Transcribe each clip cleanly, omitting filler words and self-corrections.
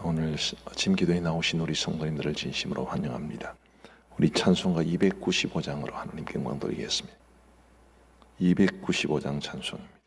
오늘 아침 기도에 나오신 우리 성도님들을 진심으로 환영합니다. 우리 찬송가 295장으로 하나님께 영광 돌리겠습니다. 295장 찬송입니다.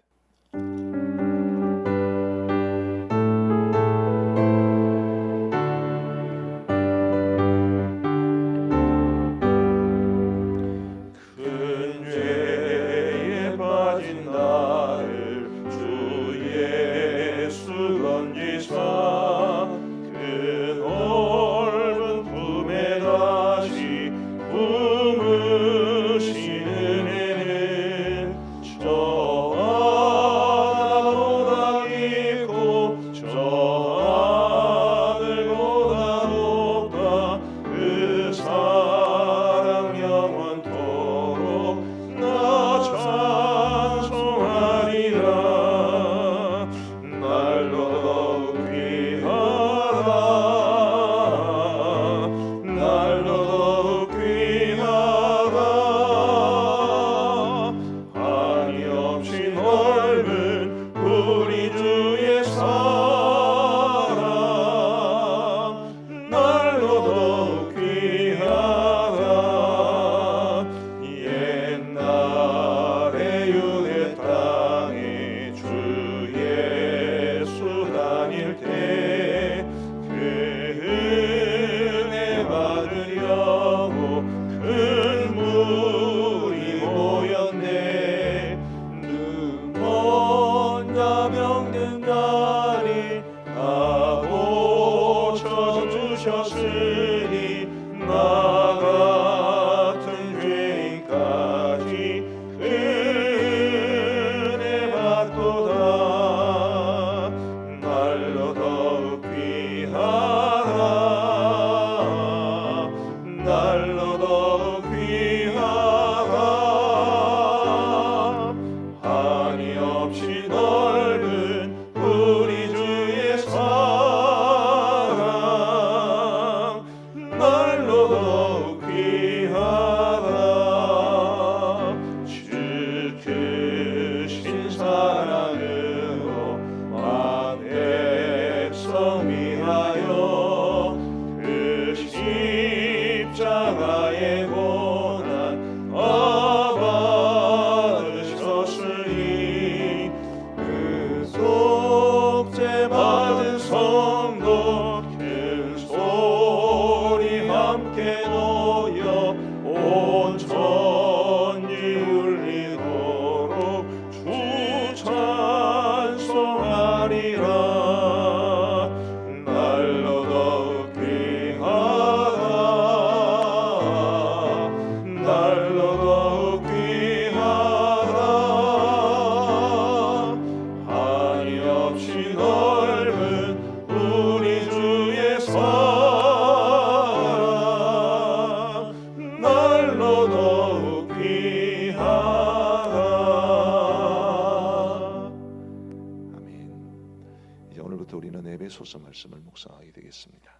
에베소서 말씀을 묵상하게 되겠습니다.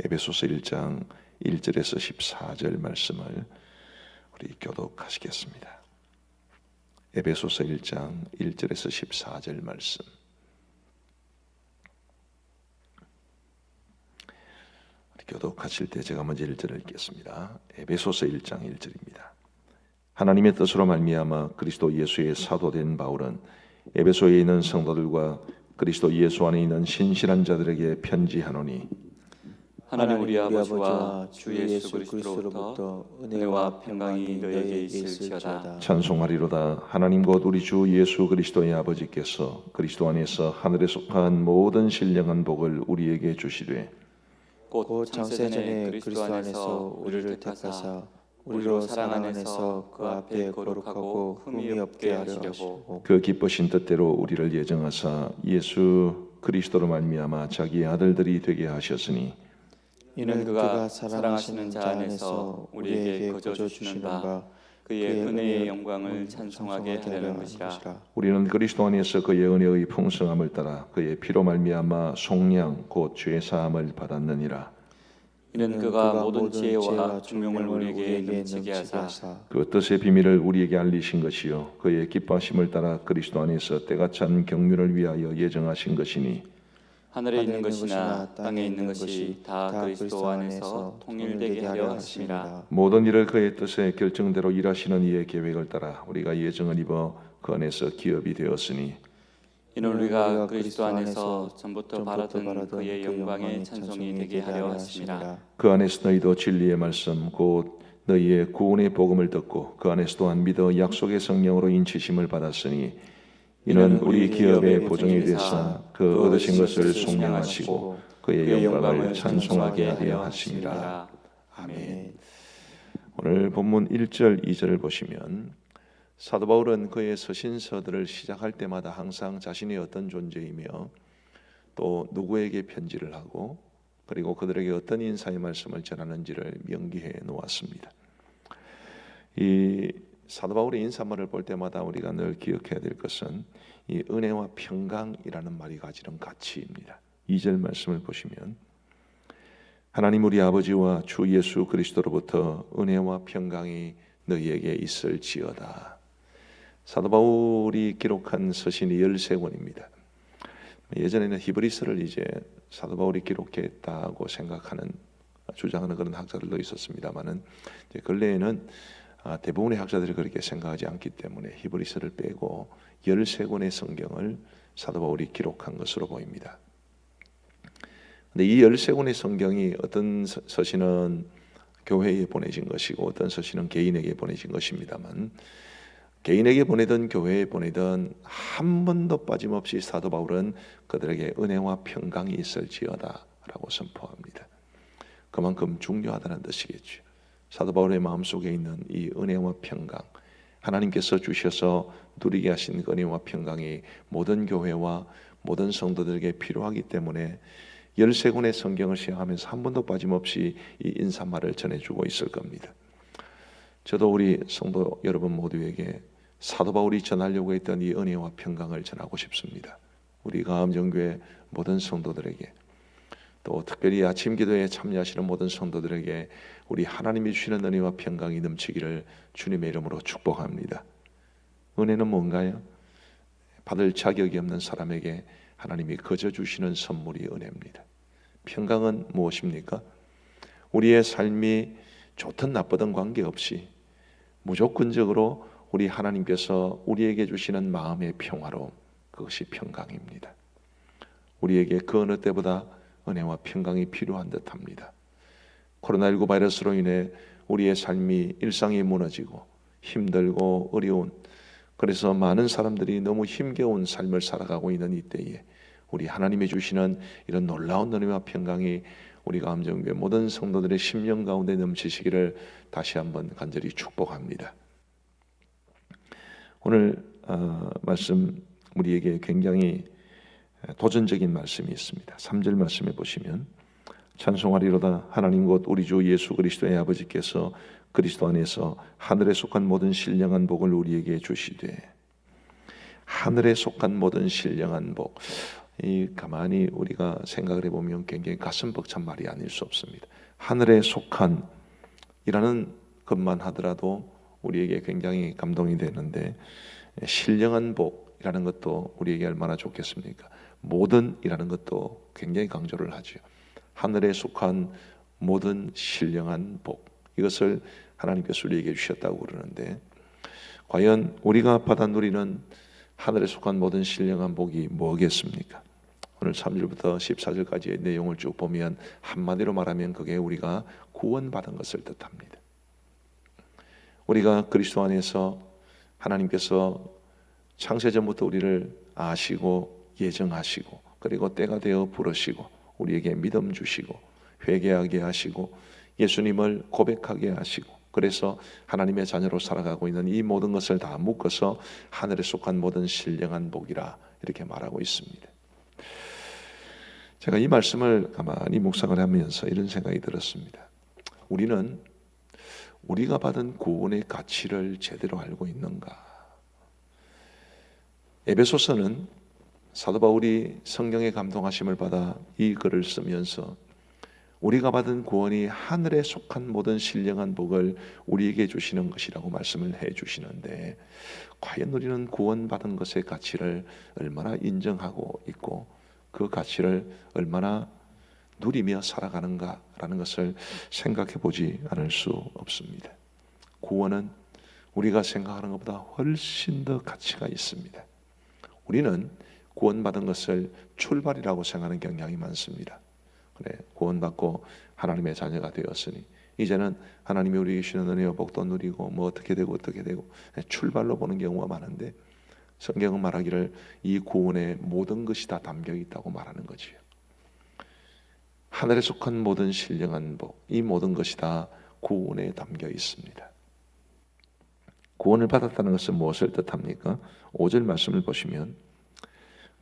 에베소서 1장 1절에서 14절 말씀을 우리 교독하시겠습니다. 에베소서 1장 1절에서 14절 말씀. 우리 교독하실 때 제가 먼저 1절을 읽겠습니다. 에베소서 1장 1절입니다. 하나님의 뜻으로 말미암아 그리스도 예수의 사도된 바울은 에베소에 있는 성도들과 그리스도 예수 안에 있는 신실한 자들에게 편지하노니 하나님 우리 아버지와 주 예수 그리스도로부터 은혜와 평강이 너에게 있을지어다. 찬송하리로다. 하나님 곧 우리 주 예수 그리스도의 아버지께서 그리스도 안에서 하늘에 속한 모든 신령한 복을 우리에게 주시되 곧 창세전에 그리스도 안에서 우리를 택하사 우리로 사랑 안에서 그 앞에 거룩하고 흠이 없게 하려 하시고 그 기쁘신 뜻대로 우리를 예정하사 예수 그리스도로 말미암아 자기의 아들들이 되게 하셨으니 이는 그가 사랑하시는 자 안에서 우리에게 거저 주시는 바 그의 은혜의 영광을 찬송하게 하려는 것이라. 우리는 그리스도 안에서 그의 은혜의 풍성함을 따라 그의 피로 말미암아 속량 곧 죄 사함을 받았느니라. 이는 그가 모든 지혜와 총명을 우리에게 넘치게 하사 그 뜻의 비밀을 우리에게 알리신 것이요 그의 기뻐하심을 따라 그리스도 안에서 때가 찬 경륜을 위하여 예정하신 것이니 하늘에 있는 것이나 땅에 있는 것이 다 그리스도 안에서 통일되게 하려 하심이라. 모든 일을 그의 뜻에 결정대로 일하시는 이의 계획을 따라 우리가 예정을 입어 그 안에서 기업이 되었으니 이는 우리가 그리스도 안에서 전부터 바라던 그의 영광의 찬송이 되게 하려 하심이라. 그 안에서 너희도 진리의 말씀 곧 너희의 구원의 복음을 듣고 그 안에서 또한 믿어 약속의 성령으로 인치심을 받았으니 이는 우리 기업의 보증이 되사 그 얻으신 것을 속량하시고 그의 영광을 찬송하게 하려 하심이라. 아멘. 오늘 본문 1절 2절을 보시면 사도 바울은 그의 서신서들을 시작할 때마다 항상 자신이 어떤 존재이며 또 누구에게 편지를 하고 그리고 그들에게 어떤 인사의 말씀을 전하는지를 명기해 놓았습니다. 이 사도 바울의 인사말을 볼 때마다 우리가 늘 기억해야 될 것은 이 은혜와 평강이라는 말이 가지는 가치입니다. 2절 말씀을 보시면 하나님 우리 아버지와 주 예수 그리스도로부터 은혜와 평강이 너희에게 있을지어다. 사도 바울이 기록한 서신이 13권입니다. 예전에는 히브리서를 이제 사도 바울이 기록했다고 생각하는 주장하는 그런 학자들도 있었습니다만은 근래에는 대부분의 학자들이 그렇게 생각하지 않기 때문에 히브리서를 빼고 13권의 성경을 사도 바울이 기록한 것으로 보입니다. 근데 이 13권의 성경이 어떤 서신은 교회에 보내진 것이고 어떤 서신은 개인에게 보내진 것입니다만 개인에게 보내든 교회에 보내든 한 번도 빠짐없이 사도 바울은 그들에게 은혜와 평강이 있을지어다 라고 선포합니다. 그만큼 중요하다는 뜻이겠죠. 사도 바울의 마음속에 있는 이 은혜와 평강, 하나님께서 주셔서 누리게 하신 은혜와 평강이 모든 교회와 모든 성도들에게 필요하기 때문에 13권의 성경을 시행하면서 한 번도 빠짐없이 이 인사말을 전해주고 있을 겁니다. 저도 우리 성도 여러분 모두에게 사도 바울이 전하려고 했던 이 은혜와 평강을 전하고 싶습니다. 우리 가암정교회 모든 성도들에게 또 특별히 아침 기도에 참여하시는 모든 성도들에게 우리 하나님이 주시는 은혜와 평강이 넘치기를 주님의 이름으로 축복합니다. 은혜는 뭔가요? 받을 자격이 없는 사람에게 하나님이 거저 주시는 선물이 은혜입니다. 평강은 무엇입니까? 우리의 삶이 좋든 나쁘든 관계없이 무조건적으로 우리 하나님께서 우리에게 주시는 마음의 평화로움, 그것이 평강입니다. 우리에게 그 어느 때보다 은혜와 평강이 필요한 듯합니다. 코로나19 바이러스로 인해 우리의 삶이 일상이 무너지고 힘들고 어려운, 그래서 많은 사람들이 너무 힘겨운 삶을 살아가고 있는 이때에 우리 하나님이 주시는 이런 놀라운 은혜와 평강이 우리 가암정교회 모든 성도들의 심령 가운데 넘치시기를 다시 한번 간절히 축복합니다. 오늘 말씀 우리에게 굉장히 도전적인 말씀이 있습니다. 3절 말씀에 보시면 찬송하리로다 하나님 곧 우리 주 예수 그리스도의 아버지께서 그리스도 안에서 하늘에 속한 모든 신령한 복을 우리에게 주시되, 하늘에 속한 모든 신령한 복, 이 가만히 우리가 생각을 해보면 굉장히 가슴 벅찬 말이 아닐 수 없습니다. 하늘에 속한 이라는 것만 하더라도 우리에게 굉장히 감동이 되는데 신령한 복이라는 것도 우리에게 얼마나 좋겠습니까? 모든이라는 것도 굉장히 강조를 하죠. 하늘에 속한 모든 신령한 복, 이것을 하나님께서 우리에게 주셨다고 그러는데 과연 우리가 받아 누리는 하늘에 속한 모든 신령한 복이 뭐겠습니까? 오늘 3절부터 14절까지의 내용을 쭉 보면 한마디로 말하면 그게 우리가 구원받은 것을 뜻합니다. 우리가 그리스도 안에서 하나님께서 창세전부터 우리를 아시고 예정하시고 그리고 때가 되어 부르시고 우리에게 믿음 주시고 회개하게 하시고 예수님을 고백하게 하시고 그래서 하나님의 자녀로 살아가고 있는 이 모든 것을 다 묶어서 하늘에 속한 모든 신령한 복이라 이렇게 말하고 있습니다. 제가 이 말씀을 가만히 묵상을 하면서 이런 생각이 들었습니다. 우리는 우리가 받은 구원의 가치를 제대로 알고 있는가? 에베소서는 사도 바울이 성령의 감동하심을 받아 이 글을 쓰면서 우리가 받은 구원이 하늘에 속한 모든 신령한 복을 우리에게 주시는 것이라고 말씀을 해 주시는데 과연 우리는 구원받은 것의 가치를 얼마나 인정하고 있고 그 가치를 얼마나 누리며 살아가는가라는 것을 생각해 보지 않을 수 없습니다. 구원은 우리가 생각하는 것보다 훨씬 더 가치가 있습니다. 우리는 구원받은 것을 출발이라고 생각하는 경향이 많습니다. 그래, 구원받고 하나님의 자녀가 되었으니 이제는 하나님이 우리에게 주시는 은혜와 복도 누리고 뭐 어떻게 되고 출발로 보는 경우가 많은데, 성경은 말하기를 이 구원에 모든 것이 다 담겨 있다고 말하는 거지요. 하늘에 속한 모든 신령한 복, 이 모든 것이 다 구원에 담겨 있습니다. 구원을 받았다는 것은 무엇을 뜻합니까? 5절 말씀을 보시면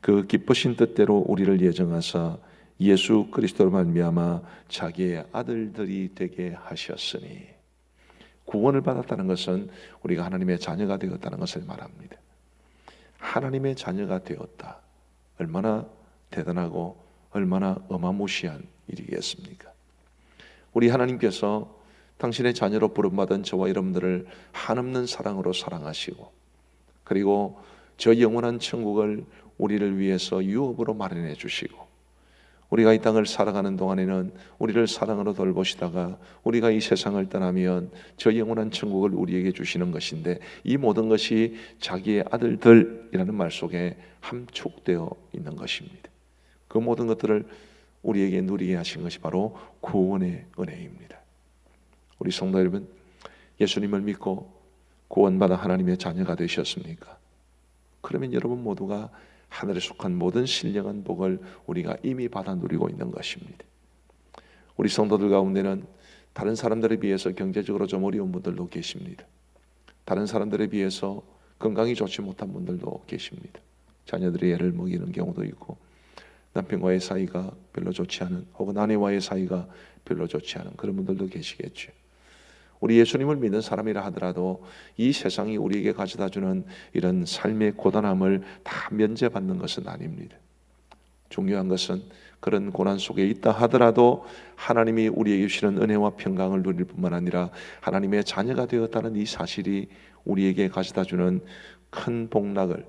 그 기쁘신 뜻대로 우리를 예정하사 예수 그리스도로 말미암아 자기의 아들들이 되게 하셨으니, 구원을 받았다는 것은 우리가 하나님의 자녀가 되었다는 것을 말합니다. 하나님의 자녀가 되었다. 얼마나 대단하고 얼마나 어마무시한 일이겠습니까? 우리 하나님께서 당신의 자녀로 부름받은 저와 여러분들을 한없는 사랑으로 사랑하시고, 그리고 저 영원한 천국을 우리를 위해서 유업으로 마련해 주시고, 우리가 이 땅을 살아가는 동안에는 우리를 사랑으로 돌보시다가 우리가 이 세상을 떠나면 저 영원한 천국을 우리에게 주시는 것인데, 이 모든 것이 자기의 아들들이라는 말 속에 함축되어 있는 것입니다. 그 모든 것들을 우리에게 누리게 하신 것이 바로 구원의 은혜입니다. 우리 성도 여러분, 예수님을 믿고 구원받아 하나님의 자녀가 되셨습니까? 그러면 여러분 모두가 하늘에 속한 모든 신령한 복을 우리가 이미 받아 누리고 있는 것입니다. 우리 성도들 가운데는 다른 사람들에 비해서 경제적으로 좀 어려운 분들도 계십니다. 다른 사람들에 비해서 건강이 좋지 못한 분들도 계십니다. 자녀들이 애를 먹이는 경우도 있고, 남편과의 사이가 별로 좋지 않은, 혹은 아내와의 사이가 별로 좋지 않은 그런 분들도 계시겠죠. 우리 예수님을 믿는 사람이라 하더라도 이 세상이 우리에게 가져다주는 이런 삶의 고단함을 다 면제받는 것은 아닙니다. 중요한 것은 그런 고난 속에 있다 하더라도 하나님이 우리에게 주시는 은혜와 평강을 누릴 뿐만 아니라 하나님의 자녀가 되었다는 이 사실이 우리에게 가져다주는 큰 복락을,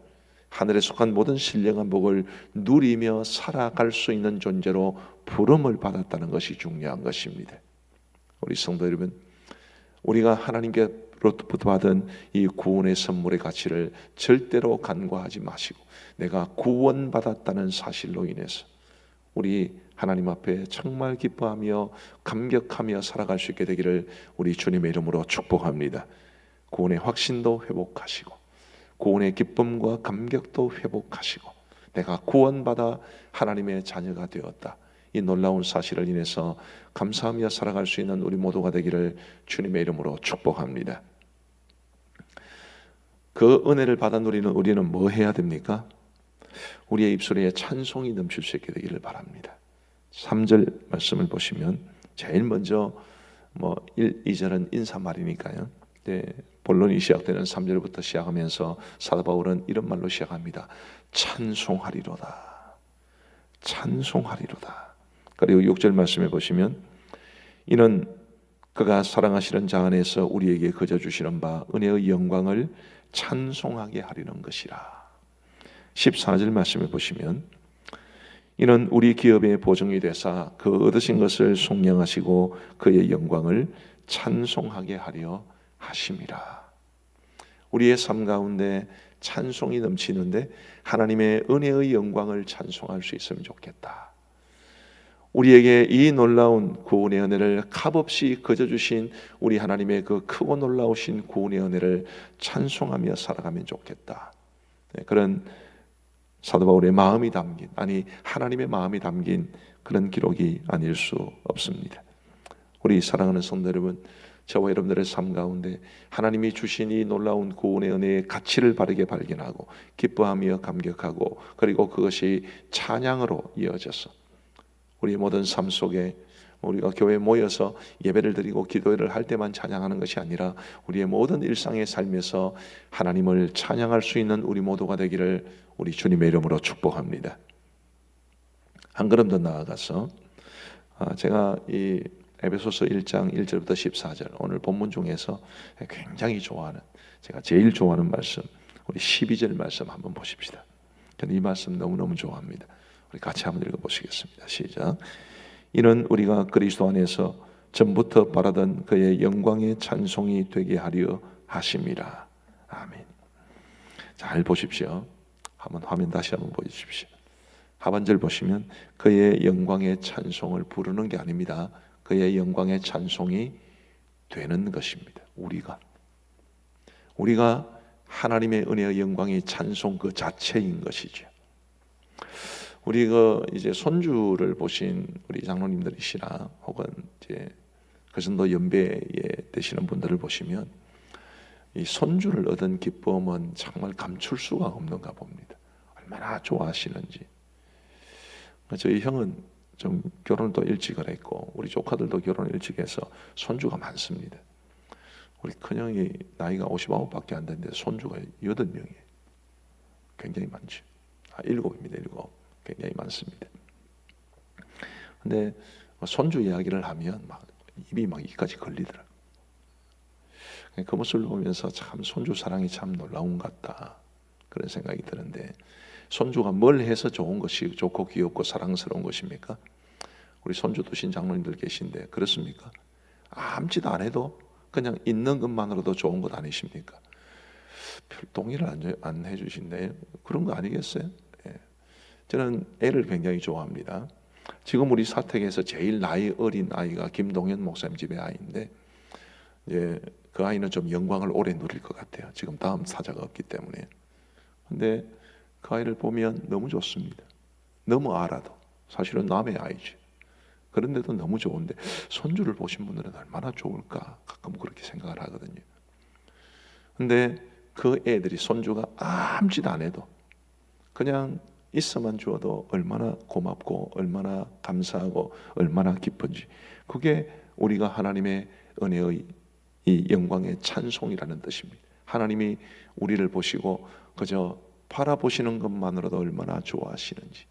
하늘에 속한 모든 신령한 복을 누리며 살아갈 수 있는 존재로 부름을 받았다는 것이 중요한 것입니다. 우리 성도 여러분, 우리가 하나님께로부터 받은 이 구원의 선물의 가치를 절대로 간과하지 마시고, 내가 구원받았다는 사실로 인해서 우리 하나님 앞에 정말 기뻐하며 감격하며 살아갈 수 있게 되기를 우리 주님의 이름으로 축복합니다. 구원의 확신도 회복하시고, 구원의 기쁨과 감격도 회복하시고, 내가 구원받아 하나님의 자녀가 되었다, 이 놀라운 사실을 인해서 감사하며 살아갈 수 있는 우리 모두가 되기를 주님의 이름으로 축복합니다. 그 은혜를 받아 누리는 우리는 뭐 해야 됩니까? 우리의 입술에 찬송이 넘칠 수 있게 되기를 바랍니다. 3절 말씀을 보시면 제일 먼저 1, 2절은 인사말이니까요. 본론이 시작되는 3절부터 시작하면서 사도 바울은 이런 말로 시작합니다. 찬송하리로다. 찬송하리로다. 그리고 6절 말씀에 보시면 이는 그가 사랑하시는 자 안에서 우리에게 거저 주시는 바 은혜의 영광을 찬송하게 하리는 것이라. 14절 말씀에 보시면 이는 우리 기업의 보증이 되사 그 얻으신 것을 속량하시고 그의 영광을 찬송하게 하려 하심이라. 우리의 삶 가운데 찬송이 넘치는데 하나님의 은혜의 영광을 찬송할 수 있으면 좋겠다. 우리에게 이 놀라운 구원의 은혜를 값없이 거저 주신 우리 하나님의 그 크고 놀라우신 구원의 은혜를 찬송하며 살아가면 좋겠다. 그런 사도 바울의 마음이 담긴, 아니 하나님의 마음이 담긴 그런 기록이 아닐 수 없습니다. 우리 사랑하는 성도 여러분, 저와 여러분들의 삶 가운데 하나님이 주신 이 놀라운 구원의 은혜의 가치를 바르게 발견하고 기뻐하며 감격하고, 그리고 그것이 찬양으로 이어져서 우리 모든 삶 속에 우리가 교회에 모여서 예배를 드리고 기도회를 할 때만 찬양하는 것이 아니라 우리의 모든 일상의 삶에서 하나님을 찬양할 수 있는 우리 모두가 되기를 우리 주님의 이름으로 축복합니다. 한 걸음 더 나아가서 제가 이 에베소서 1장 1절부터 14절 오늘 본문 중에서 굉장히 좋아하는, 제가 제일 좋아하는 말씀, 우리 12절 말씀 한번 보십시다. 저는 이 말씀 너무너무 좋아합니다. 우리 같이 한번 읽어보시겠습니다. 시작. 이는 우리가 그리스도 안에서 전부터 바라던 그의 영광의 찬송이 되게 하려 하심이라. 아멘. 잘 보십시오. 한번 화면 다시 한번 보여주십시오. 하반절 보시면 그의 영광의 찬송을 부르는 게 아닙니다. 그의 영광의 찬송이 되는 것입니다. 우리가 하나님의 은혜의 영광의 찬송 그 자체인 것이죠. 우리가 이제 손주를 보신 우리 장로님들이시나 혹은 이제 그 정도 연배에 되시는 분들을 보시면 이 손주를 얻은 기쁨은 정말 감출 수가 없는가 봅니다. 얼마나 좋아하시는지. 저희 형은 좀 결혼을 또 일찍을 했고 우리 조카들도 결혼을 일찍 해서 손주가 많습니다. 우리 큰형이 나이가 59밖에 안 됐는데 손주가 8명이에요. 굉장히 많죠. 7입니다. 7. 굉장히 많습니다. 근데 손주 이야기를 하면 막 입이 막 이까지 걸리더라고요. 그 모습을 보면서 참 손주 사랑이 참 놀라운 것 같다 그런 생각이 드는데, 손주가 뭘 해서 좋은 것이 좋고 귀엽고 사랑스러운 것입니까? 우리 손주 두신 장로님들 계신데 그렇습니까? 아무짓도 안 해도 그냥 있는 것만으로도 좋은 것 아니십니까? 별 동의를 안 해주신대요. 그런 거 아니겠어요? 예. 저는 애를 굉장히 좋아합니다. 지금 우리 사택에서 제일 나이 어린 아이가 김동현 목사님 집의 아이인데, 이제 그 아이는 좀 영광을 오래 누릴 것 같아요. 지금 다음 사자가 없기 때문에. 근데 그 아이를 보면 너무 좋습니다. 너무 알아도 사실은 남의 아이죠. 그런데도 너무 좋은데 손주를 보신 분들은 얼마나 좋을까 가끔 그렇게 생각을 하거든요. 근데 그 애들이 손주가 아무짓 안 해도 그냥 있어만 주어도 얼마나 고맙고 얼마나 감사하고 얼마나 기쁜지, 그게 우리가 하나님의 은혜의 이 영광의 찬송이라는 뜻입니다. 하나님이 우리를 보시고 그저 바라보시는 것만으로도 얼마나 좋아하시는지,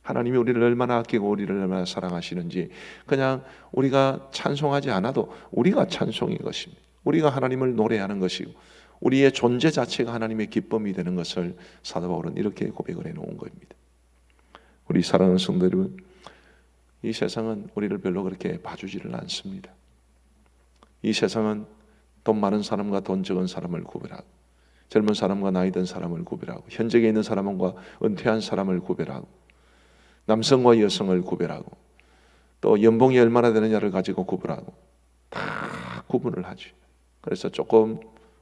하나님이 우리를 얼마나 아끼고 우리를 얼마나 사랑하시는지, 그냥 우리가 찬송하지 않아도 우리가 찬송인 것입니다. 우리가 하나님을 노래하는 것이고 우리의 존재 자체가 하나님의 기쁨이 되는 것을 사도 바울은 이렇게 고백을 해놓은 겁니다. 우리 사랑하는 성도 여러분, 이 세상은 우리를 별로 그렇게 봐주지를 않습니다. 이 세상은 돈 많은 사람과 돈 적은 사람을 구별하고, 젊은 사람과 나이 든 사람을 구별하고, 현직에 있는 사람과 은퇴한 사람을 구별하고, 남성과 여성을 구별하고, 또 연봉이 얼마나 되느냐를 가지고 구별하고, 다 구분을 하죠. 그래서 조금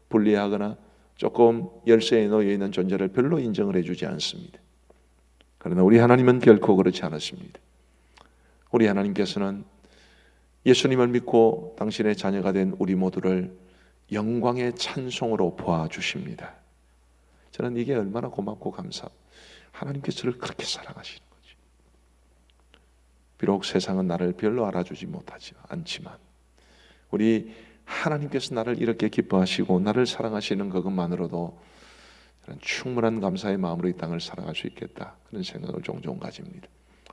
불리하거나 조금 열세에 놓여 있는 존재를 별로 인정을 해주지 않습니다. 그러나 우리 하나님은 결코 그렇지 않았습니다. 우리 하나님께서는 예수님을 믿고 당신의 자녀가 된 우리 모두를 영광의 찬송으로 보아주십니다. 저는 이게 얼마나 고맙고 감사하고, 하나님께서 저를 그렇게 사랑하시는 거지. 비록 세상은 나를 별로 알아주지 못하지 않지만 우리 하나님께서 나를 이렇게 기뻐하시고 나를 사랑하시는 그것만으로도 저는 충분한 감사의 마음으로 이 땅을 살아갈 수 있겠다, 그런 생각을 종종 가집니다.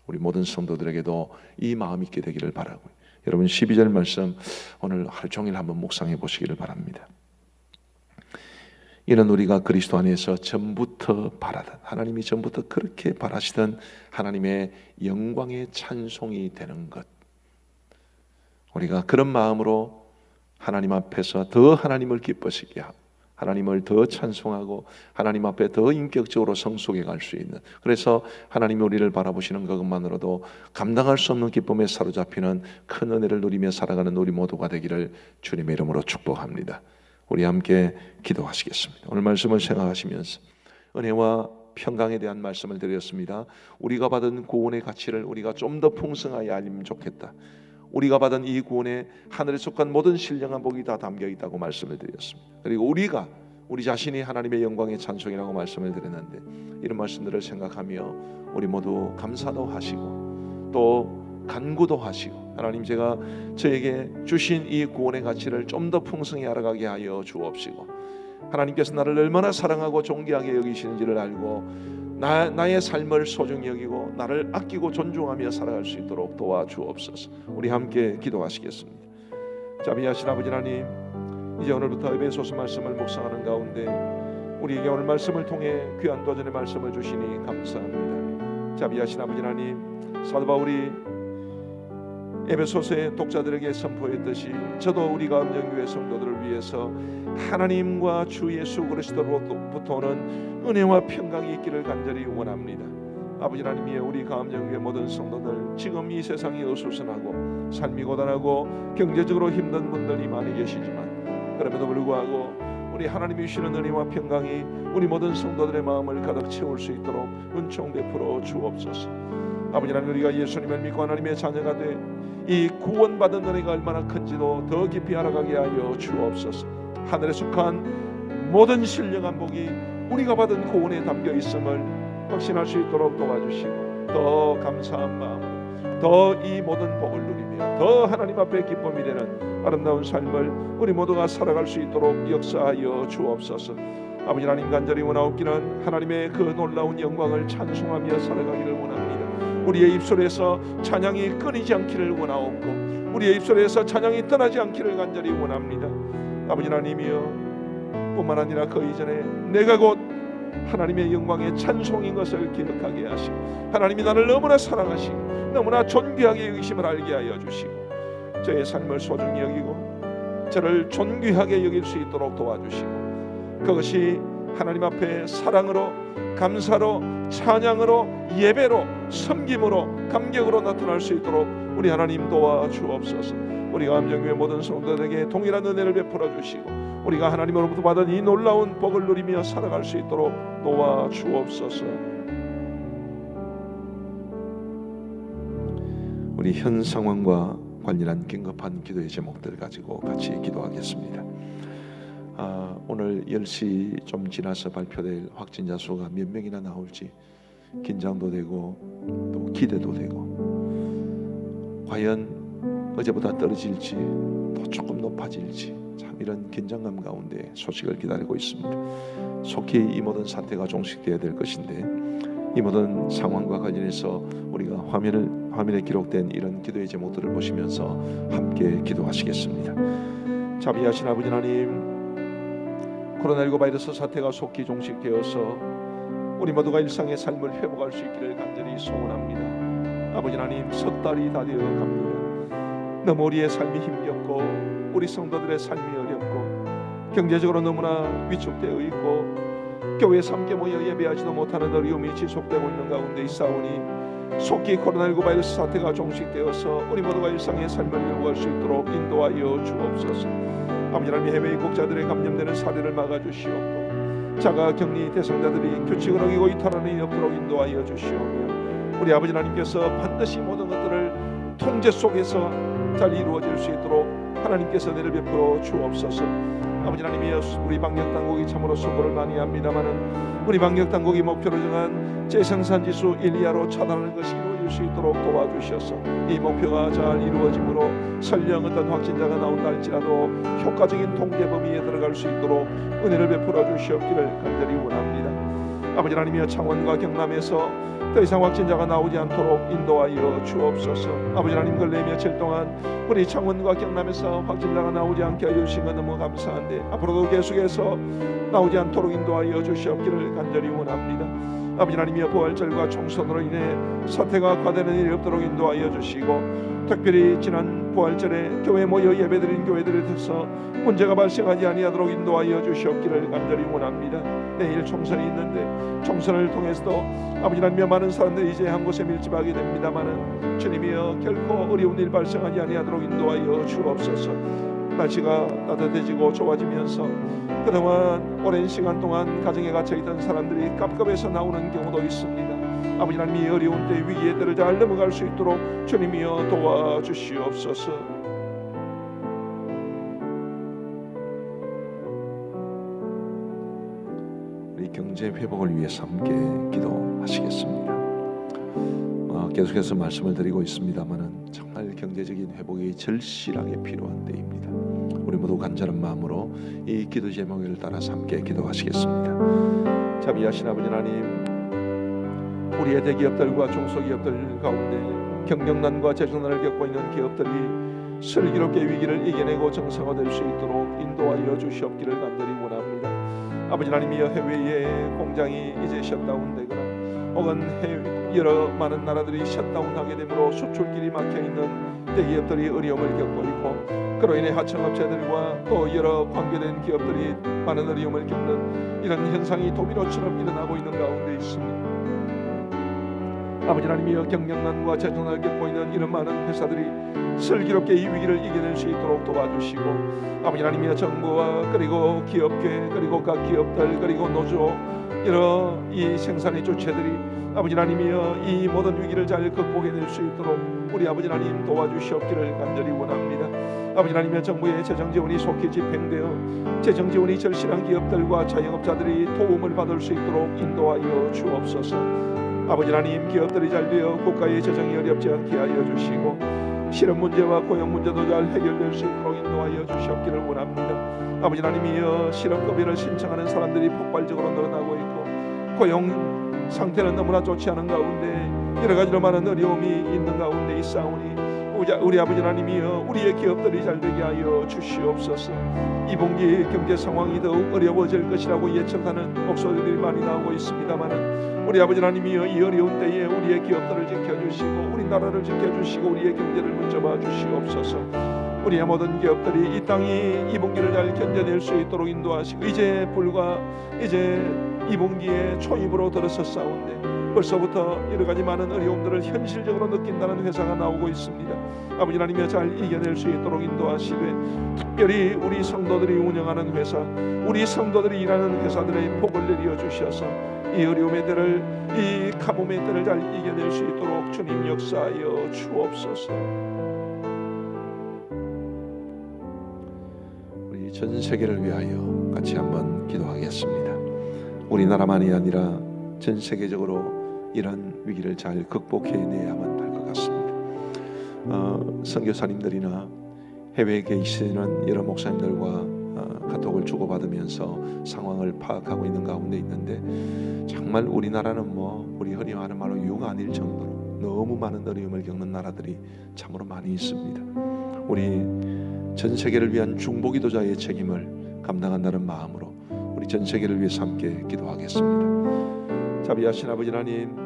우리 모든 성도들에게도 이 마음 있게 되기를 바라고요. 여러분 12절 말씀 오늘 하루 종일 한번 묵상해 보시기를 바랍니다. 이는 우리가 그리스도 안에서 전부터 바라던, 하나님이 전부터 그렇게 바라시던 하나님의 영광의 찬송이 되는 것, 우리가 그런 마음으로 하나님 앞에서 더 하나님을 기쁘시게 하고 하나님을 더 찬송하고 하나님 앞에 더 인격적으로 성숙해 갈 수 있는, 그래서 하나님이 우리를 바라보시는 것만으로도 감당할 수 없는 기쁨에 사로잡히는 큰 은혜를 누리며 살아가는 우리 모두가 되기를 주님의 이름으로 축복합니다. 우리 함께 기도하시겠습니다. 오늘 말씀을 생각하시면서 은혜와 평강에 대한 말씀을 드렸습니다. 우리가 받은 구원의 가치를 우리가 좀 더 풍성하게 알면 좋겠다. 우리가 받은 이 구원에 하늘에 속한 모든 신령한 복이 다 담겨 있다고 말씀을 드렸습니다. 그리고 우리 자신이 하나님의 영광의 찬송이라고 말씀을 드렸는데, 이런 말씀들을 생각하며 우리 모두 감사도 하시고 또 간구도 하시고, 하나님 제가 저에게 주신 이 구원의 가치를 좀 더 풍성히 알아가게 하여 주옵시고, 하나님께서 나를 얼마나 사랑하고 존귀하게 여기시는지를 알고 나의 삶을 소중히 여기고 나를 아끼고 존중하며 살아갈 수 있도록 도와주옵소서. 우리 함께 기도하시겠습니다. 자비하신 아버지 하나님, 이제 오늘부터 에베소서 말씀을 묵상하는 가운데 우리에게 오늘 말씀을 통해 귀한 도전의 말씀을 주시니 감사합니다. 자비하신 아버지 하나님, 사도 바울이 에베소서의 독자들에게 선포했듯이 저도 우리 가암정교회 성도들을 위해서 하나님과 주 예수 그리스도로부터 오는 은혜와 평강이 있기를 간절히 원합니다. 아버지 하나님이여, 우리 가암정교회 모든 성도들, 지금 이 세상이 어수선하고 삶이 고단하고 경제적으로 힘든 분들이 많이 계시지만 그럼에도 불구하고 우리 하나님이 주시는 은혜와 평강이 우리 모든 성도들의 마음을 가득 채울 수 있도록 은총 베풀어 주옵소서. 아버지 하나님, 우리가 예수님을 믿고 하나님의 자녀가 돼 이 구원받은 은혜가 얼마나 큰지도 더 깊이 알아가게 하여 주옵소서. 하늘에 속한 모든 신령한 복이 우리가 받은 구원에 담겨 있음을 확신할 수 있도록 도와주시고, 더 감사한 마음으로 더 이 모든 복을 누리며 더 하나님 앞에 기쁨이 되는 아름다운 삶을 우리 모두가 살아갈 수 있도록 역사하여 주옵소서. 아버지 하나님, 간절히 원하옵기는 하나님의 그 놀라운 영광을 찬송하며 살아가기를 원합니다. 우리의 입술에서 찬양이 끊이지 않기를 원하옵고 우리의 입술에서 찬양이 떠나지 않기를 간절히 원합니다. 아버지 하나님이여, 뿐만 아니라 그 이전에 내가 곧 하나님의 영광의 찬송인 것을 기억하게 하시고, 하나님이 나를 너무나 사랑하시고 너무나 존귀하게 여기심을 알게 하여 주시고, 저의 삶을 소중히 여기고 저를 존귀하게 여길 수 있도록 도와주시고, 그것이 하나님 앞에 사랑으로, 감사로, 찬양으로, 예배로, 섬김으로, 감격으로 나타날 수 있도록 우리 하나님 도와주옵소서. 우리가 가암정교회 모든 성도들에게 동일한 은혜를 베풀어 주시고 우리가 하나님으로부터 받은 이 놀라운 복을 누리며 살아갈 수 있도록 도와주옵소서. 우리 현 상황과 관련한 긴급한 기도의 제목들 가지고 같이 기도하겠습니다. 오늘 10시 좀 지나서 발표될 확진자 수가 몇 명이나 나올지 긴장도 되고 또 기대도 되고, 과연 어제보다 떨어질지 또 조금 높아질지 참 이런 긴장감 가운데 소식을 기다리고 있습니다. 속히 이 모든 사태가 종식되어야 될 것인데, 이 모든 상황과 관련해서 우리가 화면에 기록된 이런 기도의 제목들을 보시면서 함께 기도하시겠습니다. 자비하신 아버지 하나님, 코로나19 바이러스 사태가 속히 종식되어서 우리 모두가 일상의 삶을 회복할 수 있기를 간절히 소원합니다. 아버지 하나님, 석 달이 다 되어 갑니다. 너무 우리의 삶이 힘겹고 우리 성도들의 삶이 어렵고 경제적으로 너무나 위축되어 있고 교회에서 함께 모여 예배하지도 못하는 어려움이 지속되고 있는 가운데 있사오니, 속히 코로나19 바이러스 사태가 종식되어서 우리 모두가 일상의 삶을 회복할 수 있도록 인도하여 주옵소서. 아버지 하나님, 해외 입국자들의 감염되는 사례를 막아주시옵고 자가격리 대상자들이 규칙을 어기고 이탈하는 일이 없도록 인도하여 주시오며, 우리 아버지 하나님께서 반드시 모든 것들을 통제 속에서 잘 이루어질 수 있도록 하나님께서 은혜를 베풀어 주옵소서. 아버지 하나님이여, 우리 방역당국이 참으로 수고를 많이 합니다마는 우리 방역당국이 목표로 정한 재생산지수 1 이하로 차단하는 것이 이루어질 수 있도록 도와주셔서 이 목표가 잘 이루어짐으로 설령 어떤 확진자가 나온다 할지라도 효과적인 통제 범위에 들어갈 수 있도록 은혜를 베풀어 주시옵기를 간절히 원합니다. 아버지 하나님이여, 창원과 경남에서 더 이상 확진자가 나오지 않도록 인도하여 주옵소서. 아버지 하나님, 그 4며칠 동안 우리 창원과 경남에서 확진자가 나오지 않게 하여 주신 것 너무 감사한데 앞으로도 계속해서 나오지 않도록 인도하여 주시옵기를 간절히 원합니다. 아버지 하나님이여, 부활절과 총선으로 인해 사태가 악화되는 일이 없도록 인도하여 주시고, 특별히 지난 부활절에 교회 모여 예배드린 교회들에 대해서 문제가 발생하지 아니하도록 인도하여 주시옵기를 간절히 원합니다. 내일 총선이 있는데 총선을 통해서도 아버지 하나님, 많은 사람들이 이제 한 곳에 밀집하게 됩니다마는 주님이여, 결코 어려운 일 발생하지 아니하도록 인도하여 주옵소서. 날씨가 따뜻해지고 좋아지면서 그동안 오랜 시간 동안 가정에 갇혀있던 사람들이 갑갑해서 나오는 경우도 있습니다. 아버지 하나님, 이 어려운 때 위기의 때를 잘 넘어갈 수 있도록 주님이여 도와주시옵소서. 우리 경제 회복을 위해서 함께 기도하시겠습니다. 계속해서 말씀을 드리고 있습니다마는 정말 경제적인 회복이 절실하게 필요한 때입니다. 우리 모두 간절한 마음으로 이 기도 제목을 따라서 함께 기도하시겠습니다. 자비하신 아버지 하나님, 우리의 대기업들과 중소기업들 가운데 경영난과 재정난을 겪고 있는 기업들이 슬기롭게 위기를 이겨내고 정상화될 수 있도록 인도하여 주시옵기를 간절히 원합니다. 아버지 하나님이여, 해외에 공장이 이제 셧다운되거나 혹은 여러 많은 나라들이 셧다운하게 되므로 수출길이 막혀있는 대기업들이 어려움을 겪고 있고, 그로 인해 하청업체들과 또 여러 관계된 기업들이 많은 어려움을 겪는 이런 현상이 도미노처럼 일어나고 있는 가운데 있습니다. 아버지 하나님이여, 경영난과 재정난을 겪고 있는 이런 많은 회사들이 슬기롭게 이 위기를 이겨낼 수 있도록 도와주시고, 아버지 하나님이여, 정부와 그리고 기업계 그리고 각 기업들 그리고 노조 여러 이 생산의 주체들이 아버지 하나님이여 이 모든 위기를 잘 극복해낼 수 있도록 우리 아버지 하나님 도와주시옵기를 간절히 원합니다. 아버지 하나님이여, 정부의 재정지원이 속히 집행되어 재정지원이 절실한 기업들과 자영업자들이 도움을 받을 수 있도록 인도하여 주옵소서. 아버지 하나님, 기업들이 잘 되어 국가의 재정이 어렵지 않게 하여 주시고 실업 문제와 고용 문제도 잘 해결될 수 있도록 인도하여 주시옵기를 원합니다. 아버지 하나님이여, 실업급여를 신청하는 사람들이 폭발적으로 늘어나고 있고 고용 상태는 너무나 좋지 않은 가운데 여러 가지로 많은 어려움이 있는 가운데 있사오니 우리 아버지 하나님이여, 우리의 기업들이 잘 되게 하여 주시옵소서. 이분기 경제 상황이 더욱 어려워질 것이라고 예측하는 목소리들이 많이 나오고 있습니다만, 우리 아버지 하나님이여, 이 어려운 때에 우리의 기업들을 지켜주시고 우리나라를 지켜주시고 우리의 경제를 문잡아 주시옵소서. 우리의 모든 기업들이 이 땅이 이분기를 잘 견뎌낼 수 있도록 인도하시고, 이제 이분기에 초입으로 들어섰사온데 벌써부터 여러 가지 많은 어려움들을 현실적으로 느낀다는 회사가 나오고 있습니다. 아버지 하나님이여, 잘 이겨낼 수 있도록 인도하시되, 특별히 우리 성도들이 운영하는 회사, 우리 성도들이 일하는 회사들의 복을 내려 주셔서 이 어려움의 때를, 이 가뭄의 때를 잘 이겨낼 수 있도록 주님 역사하여 주옵소서. 우리 전 세계를 위하여 같이 한번 기도하겠습니다. 우리나라만이 아니라 전 세계적으로 이런 위기를 잘 극복해내야만 할 것 같습니다. 선교사님들이나 해외에 계시는 여러 목사님들과 카톡을 주고받으면서 상황을 파악하고 있는 가운데 있는데, 정말 우리나라는 우리 흔히 하는 말로 용 아닐 정도로 너무 많은 어려움을 겪는 나라들이 참으로 많이 있습니다. 우리 전 세계를 위한 중보기도자의 책임을 감당한다는 마음으로 우리 전 세계를 위해서 함께 기도하겠습니다. 자비하신 아버지 하나님,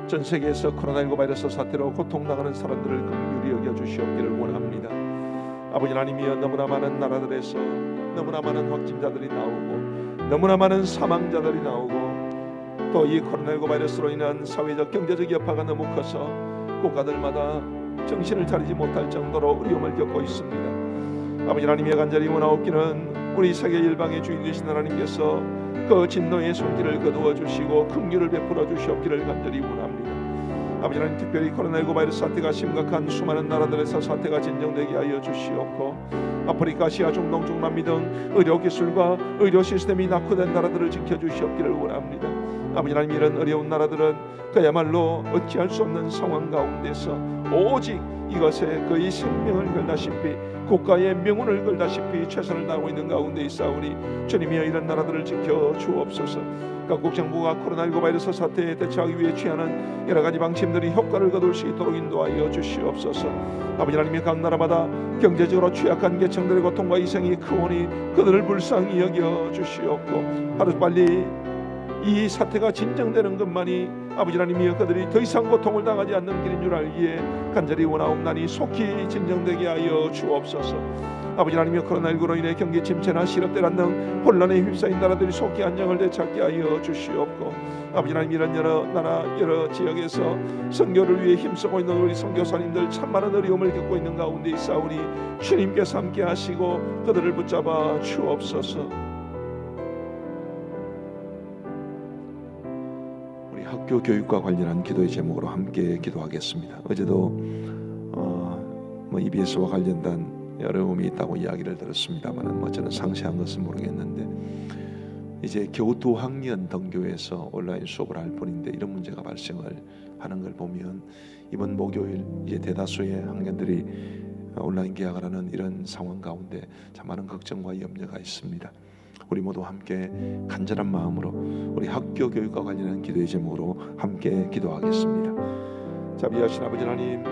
전 세계에서 코로나19 바이러스 사태로 고통당하는 사람들을 긍휼히 여겨주시옵기를 원합니다. 아버지 하나님이여, 너무나 많은 나라들에서 너무나 많은 확진자들이 나오고 너무나 많은 사망자들이 나오고 또 이 코로나19 바이러스로 인한 사회적 경제적 여파가 너무 커서 국가들마다 정신을 차리지 못할 정도로 어려움을 겪고 있습니다. 아버지 하나님이여, 간절히 원하옵기는 우리 세계 일방의 주인 되신 하나님께서 그 진노의 손길을 거두어 주시고 긍휼을 베풀어 주시옵기를 간절히 원합니다. 아버지 하나님, 특별히 코로나19 바이러스 사태가 심각한 수많은 나라들에서 사태가 진정되게 하여 주시옵고, 아프리카, 아시아, 중동, 중남미 등 의료기술과 의료 시스템이 낙후된 나라들을 지켜주시옵기를 원합니다. 아버지 하나님, 이런 어려운 나라들은 그야말로 어찌할 수 없는 상황 가운데서 오직 이것에 거의 생명을 걸다시피 국가의 명운을 걸다시피 최선을 다하고 있는 가운데 있사오니 주님이여, 이런 나라들을 지켜 주옵소서. 각국 정부가 코로나19 바이러스 사태에 대처하기 위해 취하는 여러 가지 방침들이 효과를 거둘 수 있도록 인도하여 주시옵소서. 아버지 하나님의 각 나라마다 경제적으로 취약한 계층들의 고통과 희생이 크오니 그들을 불쌍히 여겨 주시옵고, 하루빨리 이 사태가 진정되는 것만이 아버지 하나님이여, 그들이 더 이상 고통을 당하지 않는 길인 줄 알기에 간절히 원하옵나니 속히 진정되게 하여 주옵소서. 아버지 하나님이여, 코로나19로 인해 경기 침체나 실업대란 등 혼란에 휩싸인 나라들이 속히 안정을 되찾게 하여 주시옵고, 아버지 하나님, 이런 여러 나라 여러 지역에서 선교를 위해 힘쓰고 있는 우리 선교사님들 참 많은 어려움을 겪고 있는 가운데 있사오니 주님께서 함께 하시고 그들을 붙잡아 주옵소서. 학교 교육과 관련한 기도의 제목으로 함께 기도하겠습니다. 어제도 EBS와 관련된 어려움이 있다고 이야기를 들었습니다만 저는 상세한 것은 모르겠는데, 이제 겨우 2학년 등교해서 온라인 수업을 할 뿐인데 이런 문제가 발생을 하는 걸 보면 이번 목요일 이제 대다수의 학년들이 온라인 개학을 하는 이런 상황 가운데 참 많은 걱정과 염려가 있습니다. 우리 모두 함께 간절한 마음으로 우리 학교 교육과 관련한 기도의 제목으로 함께 기도하겠습니다. 자비하신 아버지 하나님,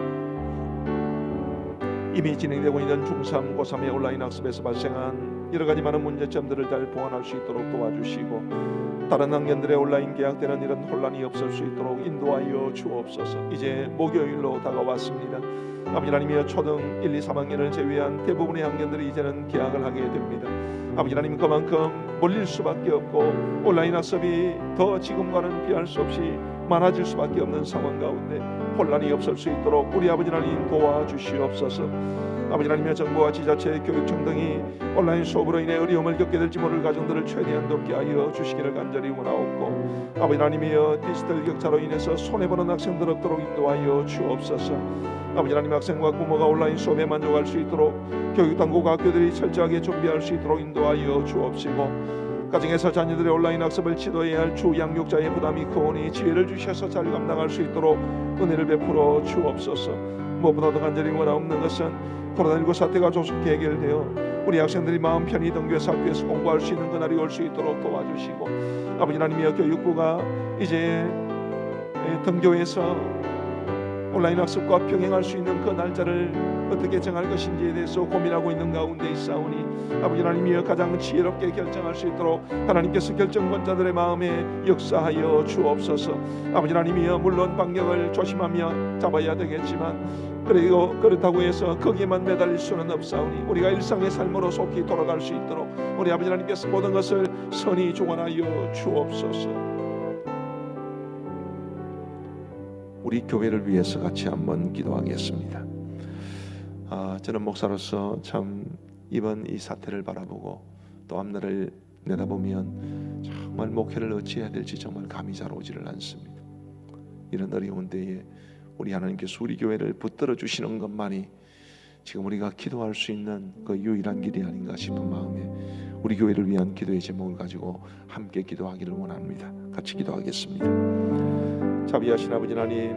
이미 진행되고 있는 중3, 고3의 온라인 학습에서 발생한 여러 가지 많은 문제점들을 잘 보완할 수 있도록 도와주시고, 다른 학년들의 온라인 개학되는 이런 혼란이 없을 수 있도록 인도하여 주옵소서. 이제 목요일로 다가왔습니다. 아버지 하나님이여, 초등 1, 2, 3학년을 제외한 대부분의 학년들이 이제는 개학을 하게 됩니다. 아버지 하나님, 그만큼 몰릴 수밖에 없고 온라인 학습이 더 지금과는 비할 수 없이 많아질 수밖에 없는 상황 가운데 혼란이 없을 수 있도록 우리 아버지 하나님 도와주시옵소서. 아버지 하나님의 정부와 지자체, 교육청 등이 온라인 수업으로 인해 어려움을 겪게 될지 모를 가정들을 최대한 돕게 하여 주시기를 간절히 원하옵고, 아버지 하나님이여, 디지털 격차로 인해서 손해보는 학생들 없도록 인도하여 주옵소서. 아버지 하나님, 학생과 부모가 온라인 수업에 만족할 수 있도록 교육당국과 학교들이 철저하게 준비할 수 있도록 인도하여 주옵시고, 가정에서 자녀들의 온라인 학습을 지도해야 할 주 양육자의 부담이 크오니 지혜를 주셔서 잘 감당할 수 있도록 은혜를 베풀어 주옵소서. 무엇보다도 간절히 원하옵는 것은 코로나19 사태가 조속히 해결되어 우리 학생들이 마음 편히 등교해서 학교에서 공부할 수 있는 그날이 올 수 있도록 도와주시고, 아버지 하나님이여, 교육부가 이제 등교에서 온라인 학습과 병행할 수 있는 그 날짜를 어떻게 정할 것인지에 대해서 고민하고 있는 가운데 있사오니, 아버지 하나님이여, 가장 지혜롭게 결정할 수 있도록 하나님께서 결정권자들의 마음에 역사하여 주옵소서. 아버지 하나님이여, 물론 방역을 조심하며 잡아야 되겠지만 그리고 그렇다고 해서 거기에만 매달릴 수는 없사오니 우리가 일상의 삶으로 속히 돌아갈 수 있도록 우리 아버지 하나님께서 모든 것을 선히 주관하여 주옵소서. 우리 교회를 위해서 같이 한번 기도하겠습니다. 저는 목사로서 참 이번 이 사태를 바라보고 또 앞날을 내다보면 정말 목회를 어찌해야 될지 정말 감이 잘 오지를 않습니다. 이런 어려운 때에 우리 하나님께서 우리 교회를 붙들어 주시는 것만이 지금 우리가 기도할 수 있는 그 유일한 길이 아닌가 싶은 마음에 우리 교회를 위한 기도의 제목을 가지고 함께 기도하기를 원합니다. 같이 기도하겠습니다. 자비하신 아버지 하나님,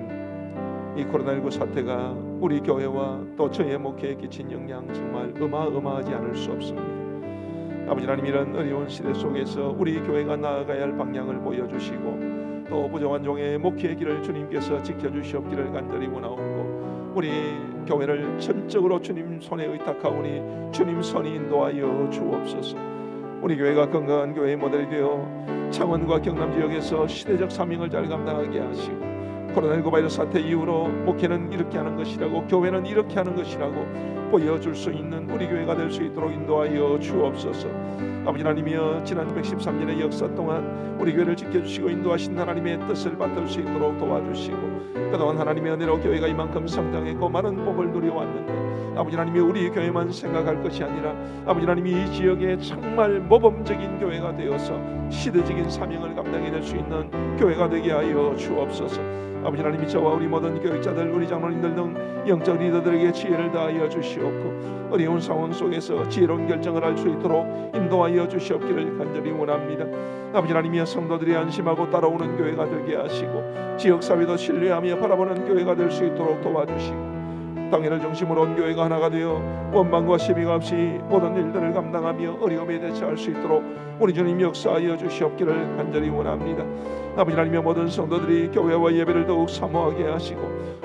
이 코로나19 사태가 우리 교회와 또 저의 목회에 끼친 영향 정말 어마어마하지 않을 수 없습니다. 아버지 하나님, 이런 어려운 시대 속에서 우리 교회가 나아가야 할 방향을 보여주시고 또 부정한 종의 목회의 길을 주님께서 지켜주시옵기를 간절히 원하옵고, 우리 교회를 전적으로 주님 손에 의탁하오니 주님 선이 인도하여 주옵소서. 우리 교회가 건강한 교회의 모델이 되어 창원과 경남 지역에서 시대적 사명을 잘 감당하게 하시고, 코로나19 바이러스 사태 이후로 목회는 이렇게 하는 것이라고, 교회는 이렇게 하는 것이라고 보여줄 수 있는 우리 교회가 될 수 있도록 인도하여 주옵소서. 아버지 하나님이여, 지난 113년의 역사 동안 우리 교회를 지켜주시고 인도하신 하나님의 뜻을 받들 수 있도록 도와주시고, 그동안 하나님의 은혜로 교회가 이만큼 성장했고 많은 복을 누려왔는데, 아버지 하나님이 우리 교회만 생각할 것이 아니라 아버지 하나님이 이 지역에 정말 모범적인 교회가 되어서 시대적인 사명을 감당해낼 수 있는 교회가 되게 하여 주옵소서. 아버지 하나님이 저와 우리 모든 교육자들, 우리 장로님들 등 영적 리더들에게 지혜를 다하여 주시옵고, 어려운 상황 속에서 지혜로운 결정을 할 수 있도록 인도하여 주시옵기를 간절히 원합니다. 아버지 하나님이여, 성도들이 안심하고 따라오는 교회가 되게 하시고 지역사회도 신뢰하며 바라보는 교회가 될 수 있도록 도와주시고, 당회를 중심으로 온 교회가 하나가 되어 원망과 시비가 없이 모든 일들을 감당하며 어려움에 대처할 수 있도록 우리 주님 역사하여 주시옵기를 간절히 원합니다. 아버지 하나님의 모든 성도들이 교회와 예배를 더욱 사모하게 하시고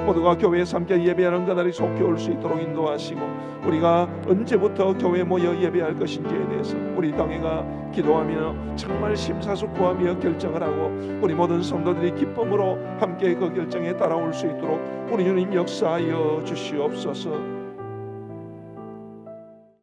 모두가 교회에서 함께 예배하는 그날이 속히 올 수 있도록 인도하시고, 우리가 언제부터 교회에 모여 예배할 것인지에 대해서 우리 당회가 기도하며 정말 심사숙고하며 결정을 하고 우리 모든 성도들이 기쁨으로 함께 그 결정에 따라올 수 있도록 우리 주님 역사하여 주시옵소서.